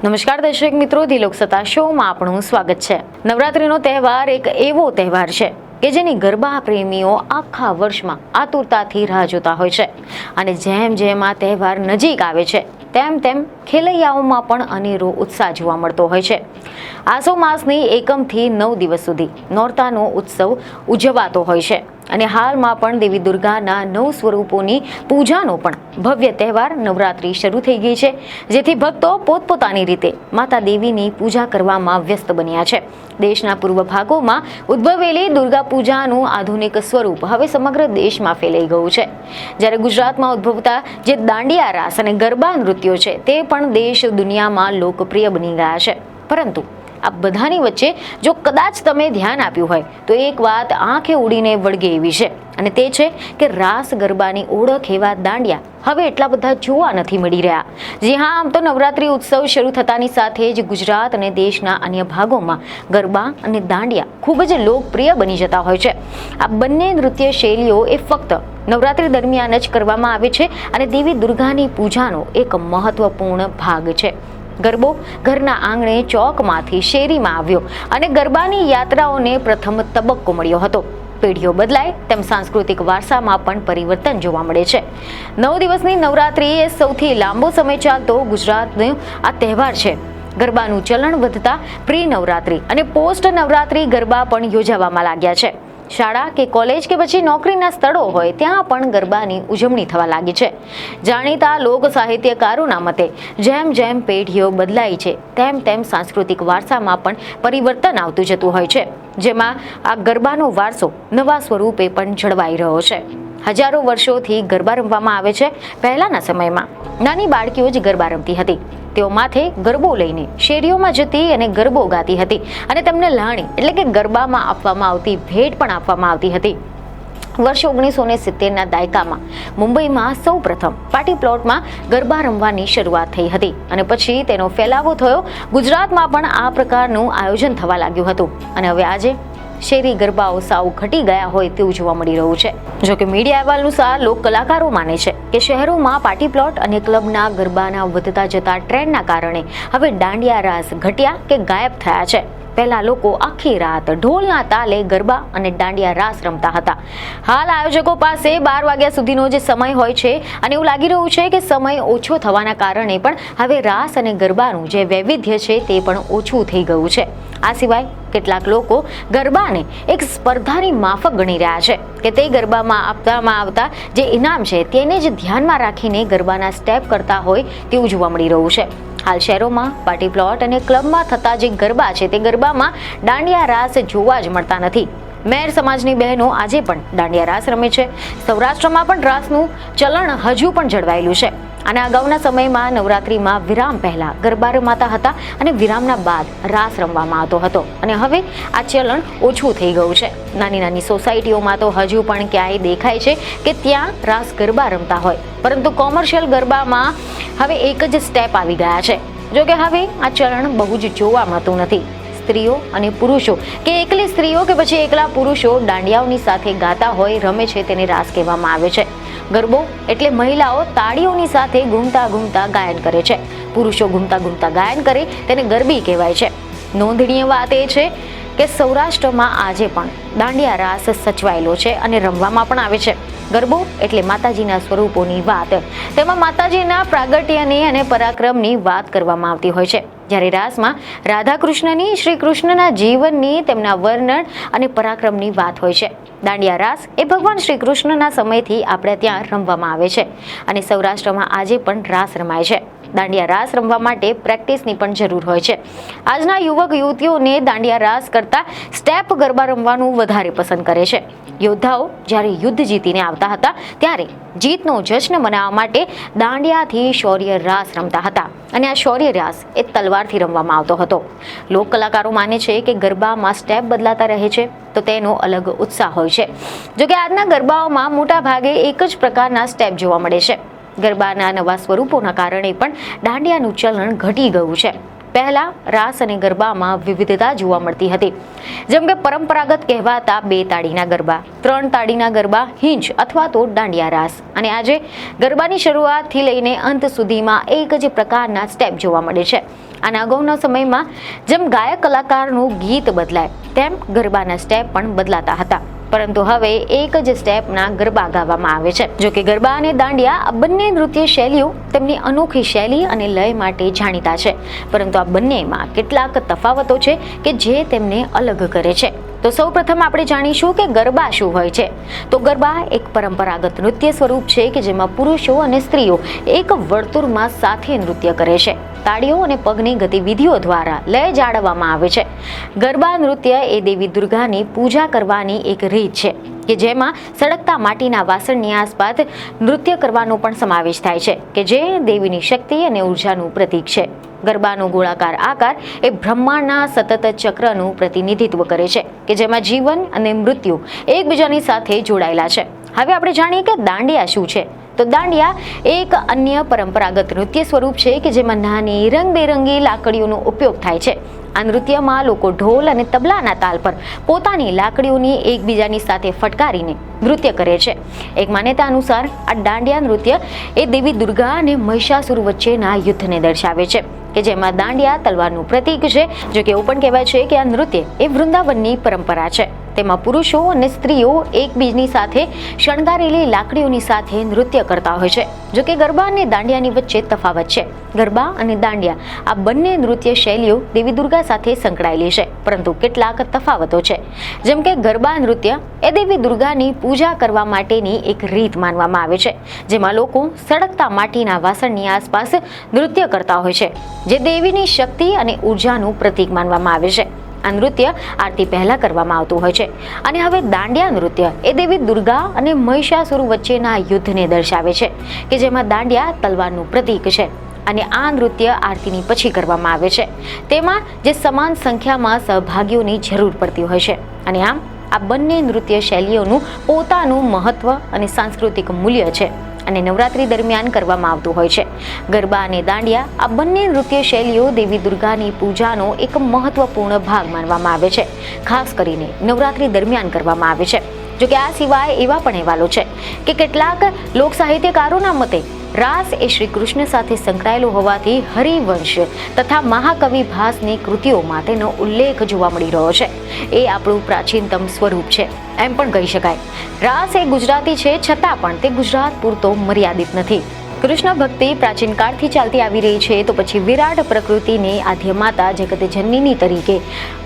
નમસ્કાર દર્શક મિત્રો, ધી લોકસત્તા શોમાં આપણું સ્વાગત છે। નવરાત્રીનો તહેવાર એક એવો તહેવાર છે કે જેની ગરબા પ્રેમીઓ આખા વર્ષમાં આતુરતાથી રાહ જોતા હોય છે અને જેમ જેમ આ તહેવાર નજીક આવે છે તેમ તેમ ખેલૈયાઓમાં પણ અનેરો ઉત્સાહ જોવા મળતો હોય છે। આસો માસની 1 થી 9 દિવસ સુધી નોરતાનો ઉત્સવ ઉજવાતો હોય છે અને હાલમાં પણ દેવી દુર્ગાના 9 સ્વરૂપોની પૂજાનો પણ ભવ્ય તહેવાર નવરાત્રી શરૂ થઈ ગઈ છે, જેથી ભક્તો પોતપોતાની રીતે માતા દેવીની પૂજા કરવામાં વ્યસ્ત બન્યા છે। દેશના પૂર્વ ભાગોમાં ઉદ્ભવેલી દુર્ગા પૂજાનું આધુનિક સ્વરૂપ હવે સમગ્ર દેશમાં ફેલાઈ ગયું છે, જ્યારે ગુજરાતમાં ઉદ્ભવતા જે દાંડિયા રાસ અને ગરબા નૃત્યો છે તે પણ દેશ દુનિયામાં લોકપ્રિય બની ગયા છે। પરંતુ આ બધાની વચ્ચે જો કદાચ તમે ધ્યાન આપ્યું હોય તો એક વાત આંખે ઉડીને વળગે એવી છે અને તે છે કે રાસ ગરબાની ઓળખ એવા દાંડિયા હવે એટલા બધા જોવા નથી મળી રહ્યા। જી હા, આમ તો નવરાત્રી ઉત્સવ શરૂ થતાની સાથે જ ગુજરાત અને દેશના અન્ય ભાગોમાં ગરબા અને દાંડિયા ખૂબ જ લોકપ્રિય બની જતા હોય છે। આ બંને નૃત્ય શૈલીઓ એ ફક્ત નવરાત્રી દરમિયાન જ કરવામાં આવે છે અને દેવી દુર્ગાની પૂજાનો એક મહત્વપૂર્ણ ભાગ છે। ગરબો ઘરના આંગણે ચોકમાંથી શેરીમાં આવ્યો અને ગરબાની યાત્રાઓને પ્રથમ તબક્કો મળ્યો હતો। પેઢીઓ બદલાય તેમ સાંસ્કૃતિક વારસામાં પણ પરિવર્તન જોવા મળે છે। 9 દિવસની નવરાત્રી એ સૌથી લાંબો સમય ચાલતો ગુજરાતનો આ તહેવાર છે। ગરબાનું ચલણ વધતા પ્રી નવરાત્રી અને પોસ્ટ નવરાત્રી ગરબા પણ યોજાવામાં લાગ્યા છે। શાળા કે કોલેજ કે પછી નોકરીના સ્થળો હોય ત્યાં પણ ગરબાની ઉજવણી થવા લાગી છે। જાણીતા લોક સાહિત્યકારોના મતે જેમ જેમ પેઢીઓ બદલાય છે તેમ તેમ સાંસ્કૃતિક વારસામાં પણ પરિવર્તન આવતું જતું હોય છે, જેમાં આ ગરબાનો વારસો નવા સ્વરૂપે પણ જળવાઈ રહ્યો છે। હજારો વર્ષોથી ગરબા રમવામાં આવે છે। પહેલાના સમયમાં નાની બાળકીઓ જ ગરબા રમતી હતી। તેઓ માથે ગરબો લઈને શેરીઓમાં જતી અને ગરબો ગાતી હતી અને તેમને લાણી એટલે કે ગરબામાં આપવામાં આવતી ભેટ પણ આપવામાં આવતી હતી। વર્ષ 1970ના દાયકામાં મુંબઈમાં સૌપ્રથમ પાર્ટી પ્લોટમાં ગરબા રમવાની શરૂઆત થઈ હતી અને પછી તેનો ફેલાવો થયો। ગુજરાતમાં પણ આ પ્રકારનું આયોજન થવા લાગ્યું હતું અને હવે આજે શેરી ગરબાઓ સાવ ઘટી ગયા હોય તેવું જોવા મળી રહ્યું છે। જોકે મીડિયા અહેવાલ અનુસાર લોક કલાકારો માને છે કે શહેરોમાં પાર્ટી પ્લોટ અને ક્લબના ગરબાના વધતા જતા ટ્રેન્ડના કારણે હવે દાંડિયા રાસ ઘટ્યા કે ગાયબ થયા છે। પહેલા લોકો આખી રાત ઢોલના તાલે ગરબા અને દાંડિયા રાસ રમતા હતા। હાલ આયોજકો પાસે 12 વાગ્યા સુધીનો જે સમય હોય છે અને એવું લાગી રહ્યું છે કે સમય ઓછો થવાના કારણે પણ હવે રાસ અને ગરબાનું જે વૈવિધ્ય છે તે પણ ઓછું થઈ ગયું છે। આ સિવાય કેટલાક લોકો ગરબાને એક સ્પર્ધાની માફક ગણી રહ્યા છે કે તે ગરબામાં આપવામાં આવતા જે ઇનામ છે તેને જ ધ્યાનમાં રાખીને ગરબાના સ્ટેપ કરતા હોય તેવું જોવા મળી રહ્યું છે। હાલ શહેરોમાં પાર્ટી પ્લોટ અને ક્લબમાં થતા જે ગરબા છે તે ગરબામાં દાંડિયા રાસ જોવા જ મળતા નથી। મેર સમાજની બહેનો આજે પણ દાંડિયા રાસ રમે છે। સૌરાષ્ટ્રમાં પણ રાસનું ચલણ હજુ પણ જળવાયેલું છે અને અગાઉના સમયમાં નવરાત્રીમાં વિરામ પહેલા ગરબા રમાતા હતા અને વિરામના બાદ રાસ રમવામાં આવતો હતો અને હવે આ ચલણ ઓછું થઈ ગયું છે। નાની નાની સોસાયટીઓમાં તો હજુ પણ ક્યાંય દેખાય છે કે ત્યાં રાસ ગરબા રમતા હોય, પરંતુ કોમર્શિયલ ગરબામાં હવે એક જ સ્ટેપ આવી ગયા છે। જોકે હવે આ ચલણ બહુ જ જોવા મળતું નથી। સ્ત્રીઓ અને પુરુષો કે એકલી સ્ત્રીઓ કે પછી એકલા પુરુષો દાંડિયાઓની સાથે ગાતા હોય રમે છે તેને રાસ કહેવામાં આવે છે। ગરબો એટલે મહિલાઓ તાળીઓની સાથે ઘૂમતા ઘૂમતા ગાયન કરે છે। પુરુષો ઘૂમતા ઘૂમતા ગાયન કરે તેને ગરબી કહેવાય છે। નોંધનીય વાત એ છે કે સૌરાષ્ટ્રમાં આજે પણ દાંડિયા રાસ સચવાયેલો છે અને રમવામાં પણ આવે છે। ગરબો એટલે માતાજીના સ્વરૂપોની વાત, તેમાં માતાજીના પ્રાગટ્યની અને પરાક્રમની વાત કરવામાં આવતી હોય છે, જ્યારે રાસમાં રાધા કૃષ્ણની, શ્રી કૃષ્ણના જીવનની, તેમના વર્ણન અને પરાક્રમની વાત હોય છે। દાંડિયા રાસ એ ભગવાન શ્રી કૃષ્ણના સમયથી આપણે ત્યાં રમવામાં આવે છે અને સૌરાષ્ટ્રમાં આજે પણ રાસ રમાય છે। દાંડિયા રાસ રમવા માટે પ્રેક્ટિસની પણ જરૂર હોય છે। આજના યુવક યુવતીઓને દાંડિયા રાસ કરતા સ્ટેપ ગરબા રમવાનું વધારે પસંદ કરે છે। યોદ્ધાઓ જ્યારે યુદ્ધ જીતીને આવતા હતા ત્યારે જીતનો જશ્ન મનાવવા માટે દાંડિયાથી શૌર્ય રાસ રમતા હતા અને આ શૌર્ય રાસ એ તલવારથી રમવામાં આવતો હતો। લોક કલાકારો માને છે કે ગરબામાં સ્ટેપ બદલાતા રહે છે તો તેનો અલગ ઉત્સાહ હોય છે। જોકે આજના ગરબાઓમાં મોટા ભાગે એક જ પ્રકારના સ્ટેપ જોવા મળે છે। ગરબાના નવા સ્વરૂપોના કારણે પણ દાંડિયાનું ચલણ ઘટી ગયું છે। પહેલા રાસ અને ગરબામાં વિવિધતા જોવા મળતી હતી, જેમ કે પરંપરાગત કહેવાતા 2 તાળીના ગરબા, 3 તાળીના ગરબા, હિંચ અથવા તો દાંડિયા રાસ, અને આજે ગરબાની શરૂઆતથી લઈને અંત સુધીમાં એક જ પ્રકારના સ્ટેપ જોવા મળે છે। અને અગાઉના સમયમાં જેમ ગાયક કલાકારનું ગીત બદલાય તેમ ગરબાના સ્ટેપ પણ બદલાતા હતા, પરંતુ હવે એક જ સ્ટેપના ગરબા ગાવામાં આવે છે. જો કે ગરબા અને દાંડિયા આ બંને નૃત્ય શૈલીઓ તેમની અનોખી શૈલી અને લય માટે જાણીતા છે, પરંતુ આ બંનેમાં કેટલાક તફાવતો છે કે જે તેમને અલગ કરે છે. તો સૌપ્રથમ આપણે જાણીશું કે ગરબા શું હોય છે. તો ગરબા એક પરંપરાગત નૃત્ય સ્વરૂપ છે કે જેમાં પુરુષો અને સ્ત્રીઓ એક વર્તુળમાં સાથે નૃત્ય કરે છે. તાળીઓ અને પગની ગતિવિધિઓ દ્વારા લય જાળવવામાં આવે છે. ગરબા નૃત્ય એ દેવી દુર્ગાની પૂજા કરવાની એક રીત છે કે જેમાં સળગતા માટીના વાસણની આસપાસ નૃત્ય કરવાનો પણ સમાવેશ થાય છે કે જે દેવીની શક્તિ અને ઉર્જાનું પ્રતીક છે. ગરબાનો ગોળાકાર આકાર એ બ્રહ્માંડના સતત ચક્રનું પ્રતિનિધિત્વ કરે છે કે જેમાં જીવન અને મૃત્યુ એકબીજાની સાથે જોડાયેલા છે. હવે આપણે જાણીએ કે દાંડિયા શું છે. તો દાંડિયા એક અન્ય પરંપરાગત નૃત્ય સ્વરૂપ છે કે જેમાં નાની રંગબેરંગી લાકડીઓનો ઉપયોગ થાય છે. આ નૃત્યમાં લોકો ઢોલ અને તબલાના તાલ પર પોતાની લાકડીઓની એકબીજાની સાથે ફટકારીને નૃત્ય કરે છે. એક માન્યતા અનુસાર આ દાંડિયા નૃત્ય એ દેવી દુર્ગા અને મહિષાસુર વચ્ચેના યુદ્ધને દર્શાવે છે કે જેમાં દાંડિયા તલવારનું પ્રતીક છે. જો કે એવું પણ કહેવાય છે કે આ નૃત્ય એ વૃંદાવનની પરંપરા છે. તેમાં પુરુષો અને સ્ત્રીઓ એકબીજની સાથે શણગારેલી લાકડીઓની સાથે નૃત્ય કરતા હોય છે. જો કે ગરબા અને દાંડિયાની વચ્ચે તફાવત છે. ગરબા અને દાંડિયા આ બંને નૃત્ય શૈલીઓ દેવી દુર્ગા સાથે સંકળાયેલી છે, પરંતુ કેટલાક તફાવતો છે. જેમ કે ગરબા નૃત્ય એ દેવી દુર્ગાની પૂજા કરવા માટેની એક રીત માનવામાં આવે છે, જેમાં લોકો સળગતા માટીના વાસણની આસપાસ નૃત્ય કરતા હોય છે, જે દેવીની શક્તિ અને ઉર્જાનું પ્રતીક માનવામાં આવે છે. આ નૃત્ય આરતી પહેલા કરવામાં આવતું હોય છે. અને હવે દાંડિયા નૃત્ય એ દેવી દુર્ગા અને મહિષાસુર વચ્ચેના યુદ્ધને દર્શાવે છે કે જેમાં દાંડિયા તલવારનું પ્રતીક છે અને આ નૃત્ય આરતીની પછી કરવામાં આવે છે. તેમાં જે સમાન સંખ્યામાં સહભાગીઓની જરૂર પડતી હોય છે. અને આમ આ બંને નૃત્ય શૈલીઓનું પોતાનું મહત્વ અને સાંસ્કૃતિક મૂલ્ય છે અને નવરાત્રી દરમિયાન કરવામાં આવતું હોય છે. ગરબા અને દાંડિયા આ બંને નૃત્ય શૈલીઓ દેવી દુર્ગાની પૂજાનો એક મહત્વપૂર્ણ ભાગ માનવામાં આવે છે, ખાસ કરીને નવરાત્રી દરમિયાન કરવામાં આવે છે. જોકે આ સિવાય એવા પણ અહેવાલો છે કે કેટલાક લોક સાહિત્યકારોના મતે રાસ એ શ્રી કૃષ્ણ સાથે સંકળાયેલો હોવાથી હરિવંશ તથા મહાકવિ ભાસની કૃતિઓમાં તેનો ઉલ્લેખ જોવા મળી રહ્યો છે. એ આપણું પ્રાચીનતમ સ્વરૂપ છે એમ પણ કહી શકાય. રાસ એ ગુજરાતી છે, છતાં પણ તે ગુજરાત પૂરતો મર્યાદિત નથી. કૃષ્ણ ભક્તિ પ્રાચીન કાળથી ચાલતી આવી રહી છે, તો પછી વિરાટ પ્રકૃતિની આદ્ય માતા જગત જનની તરીકે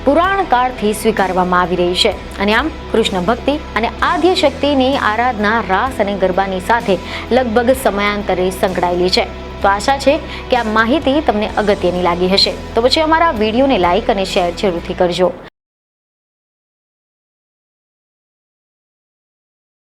પુરાણ કાળથી સ્વીકારવામાં આવી રહી છે. અને આમ કૃષ્ણ ભક્તિ અને આદ્ય શક્તિની આરાધના રાસ અને ગરબાની સાથે લગભગ સમયાંતરે સંકળાયેલી છે. તો આશા છે કે આ માહિતી તમને અગત્યની લાગી હશે. તો પછી અમારા વિડીયોને લાઈક અને શેર જરૂરથી કરજો.